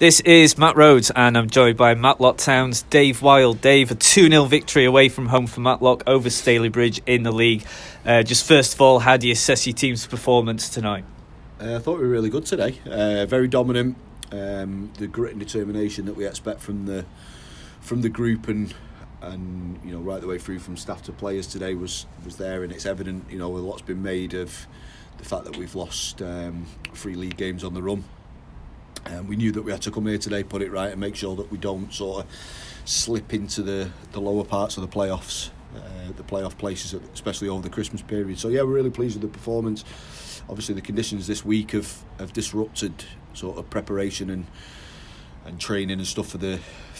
This is Matt Rhodes and I'm joined by Matlock Town's Dave Wild. Dave, a 2-0 victory away from home for Matlock over Stalybridge in the league. Just first of all, how do you assess your team's performance tonight? I thought we were really good today. Very dominant. The grit and determination that we expect from the group and right the way through from staff to players today was there, and it's evident with what's been made of the fact that we've lost 3 league games on the run. We knew that we had to come here today, put it right, and make sure that we don't sort of slip into the lower parts of the playoffs, the playoff places, especially over the Christmas period. So yeah, we're really pleased with the performance. Obviously, the conditions this week have disrupted sort of preparation and training and stuff for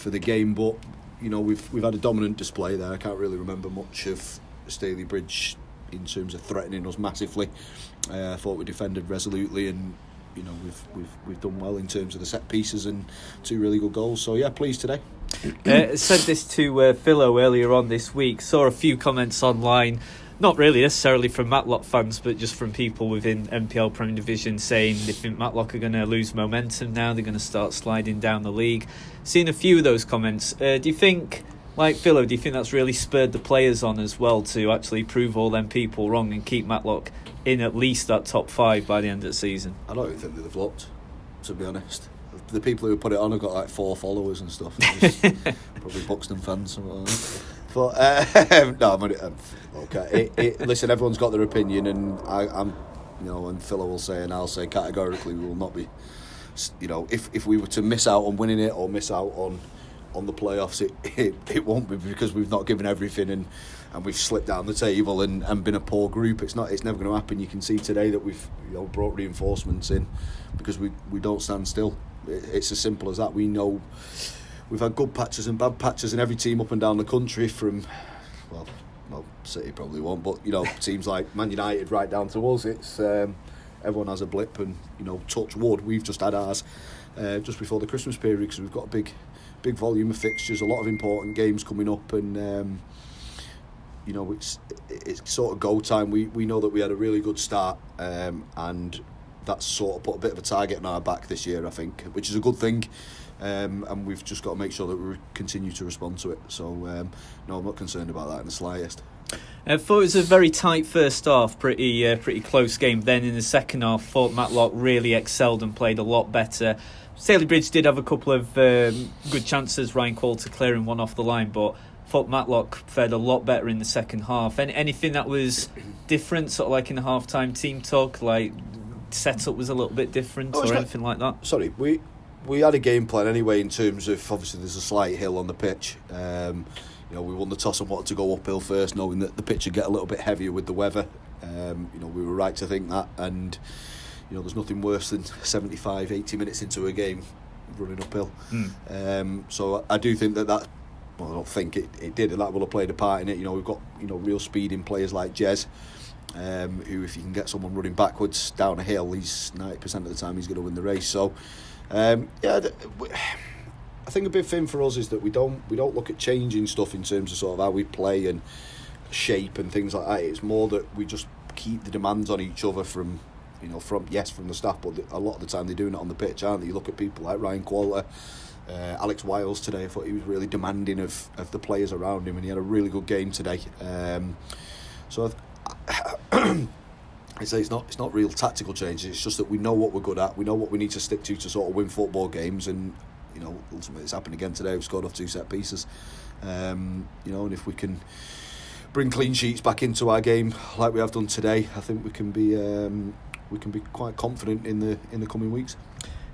the game. But we've had a dominant display there. I can't really remember much of Stalybridge in terms of threatening us massively. I thought we defended resolutely, and we've done well in terms of the set pieces and 2 really good goals. So yeah, pleased today. Said this to Philo earlier on this week. Saw a few comments online, not really necessarily from Matlock fans, but just from people within MPL Premier Division saying they think Matlock are going to lose momentum now. They're going to start sliding down the league. Seen a few of those comments. Do you think, like Philo, do you think that's really spurred the players on as well to actually prove all them people wrong and keep Matlock in at least that top 5 by the end of the season? I don't even think they've looked, to be honest. The people who put it on have got like 4 followers and stuff. Probably Buxton fans. But no, okay. Listen, everyone's got their opinion, and I'm, and Philo will say, and I'll say categorically, we will not be. If we were to miss out on winning it or miss out on the playoffs, it won't be because we've not given everything and we've slipped down the table and been a poor group. It's never going to happen. You can see today that we've brought reinforcements in because we don't stand still. It's as simple as that. We know we've had good patches and bad patches in every team up and down the country, from well City probably won't, but teams like Man United right down to us. It's everyone has a blip, and touch wood, we've just had ours just before the Christmas period, because we've got a big volume of fixtures, a lot of important games coming up, and it's sort of go time. We know that we had a really good start, and that's sort of put a bit of a target on our back this year, I think, which is a good thing, and we've just got to make sure that we continue to respond to it. So no, I'm not concerned about that in the slightest. I thought it was a very tight first half, pretty close game. Then in the second half, thought Matlock really excelled and played a lot better. Stalybridge did have a couple of good chances, Ryan Coulter clearing one off the line, but thought Matlock fared a lot better in the second half. Anything that was different, sort of like in the half-time team talk, like setup was a little bit different or anything like that? Sorry, we had a game plan anyway, in terms of, obviously there's a slight hill on the pitch. We won the toss and wanted to go uphill first, knowing that the pitch would get a little bit heavier with the weather. We were right to think that, and there's nothing worse than 75, 80 minutes into a game running uphill. So I do think that well, I don't think it did, and that will have played a part in it. We've got real speed in players like Jez, who, if you can get someone running backwards down a hill, he's 90% of the time he's going to win the race. So I think a big thing for us is that we don't look at changing stuff in terms of sort of how we play and shape and things like that. It's more that we just keep the demands on each other from the staff, but a lot of the time they're doing it on the pitch, aren't they? You look at people like Ryan Coulter, Alex Wiles today. I thought he was really demanding of the players around him, and he had a really good game today. So I say it's not real tactical changes. It's just that we know what we're good at. We know what we need to stick to sort of win football games, and ultimately it's happened again today. We've scored off 2 set pieces, and if we can bring clean sheets back into our game like we have done today, I think we can be quite confident in the coming weeks.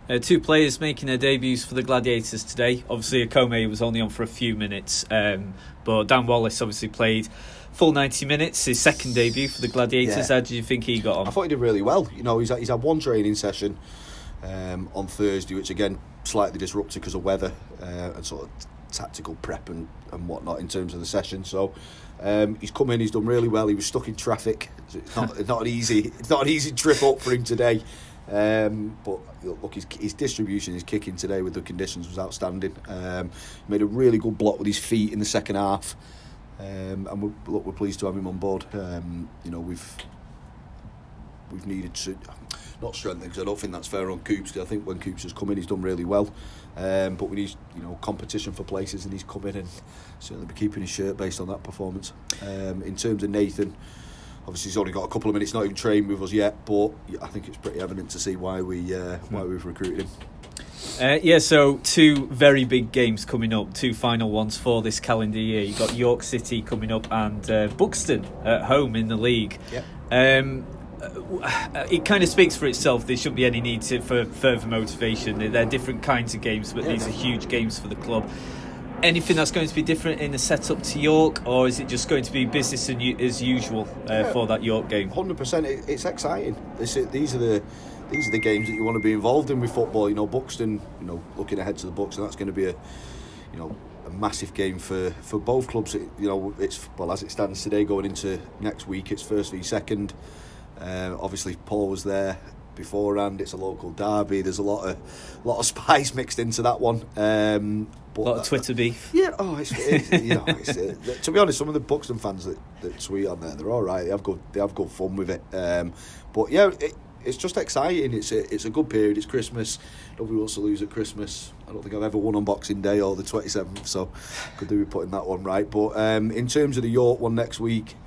2 players making their debuts for the Gladiators today. Obviously, Akome was only on for a few minutes, but Dan Wallace obviously played full 90 minutes, his second debut for the Gladiators. Yeah. How did you think he got on? I thought he did really well. He's had 1 training session on Thursday, which again slightly disrupted because of weather and sort of tactical prep and whatnot in terms of the session. So he's come in, he's done really well. He was stuck in traffic. It's not an easy trip up for him today. But look, his distribution, his kicking today with the conditions was outstanding. He made a really good block with his feet in the second half, and we're pleased to have him on board. we've needed to not strengthen, because I don't think that's fair on Coops, because I think when Coops has come in, he's done really well. But we need, competition for places, and he's come in and certainly be keeping his shirt based on that performance. In terms of Nathan, obviously he's only got a couple of minutes, not even trained with us yet, but I think it's pretty evident to see why we've recruited him. So 2 very big games coming up, 2 final ones for this calendar year. You've got York City coming up and Buxton at home in the league. Yeah. It kind of speaks for itself. There shouldn't be any need for further motivation. They're different kinds of games, but these are huge games for the club. Anything that's going to be different in the setup to York, or is it just going to be business as usual for that York game? 100%. It's exciting. These are the games that you want to be involved in with football. Buxton, looking ahead to the Bucks, and that's going to be a massive game for both clubs. It's, well, as it stands today, going into next week, it's first v second. Obviously, Paul was there beforehand. It's a local derby. There's a lot of spice mixed into that one. But a lot of Twitter beef. Yeah. To be honest, some of the Buxton fans that tweet on there, they're all right. They have good fun with it. But yeah, it's just exciting. It's a good period. It's Christmas. Nobody wants to lose at Christmas. I don't think I've ever won on Boxing Day or the 27th, so could do with putting that one right. But in terms of the York one next week,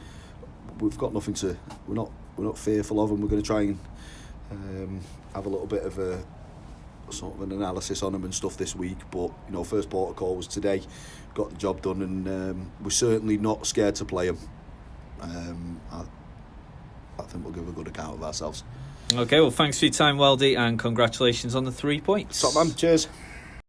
we've got nothing to. We're not fearful of them. We're going to try and have a little bit of a sort of an analysis on them and stuff this week. But first port of call was today. Got the job done, and we're certainly not scared to play them. I think we'll give a good account of ourselves. Okay, well, thanks for your time, Weldy, and congratulations on the 3 points. Top man, cheers.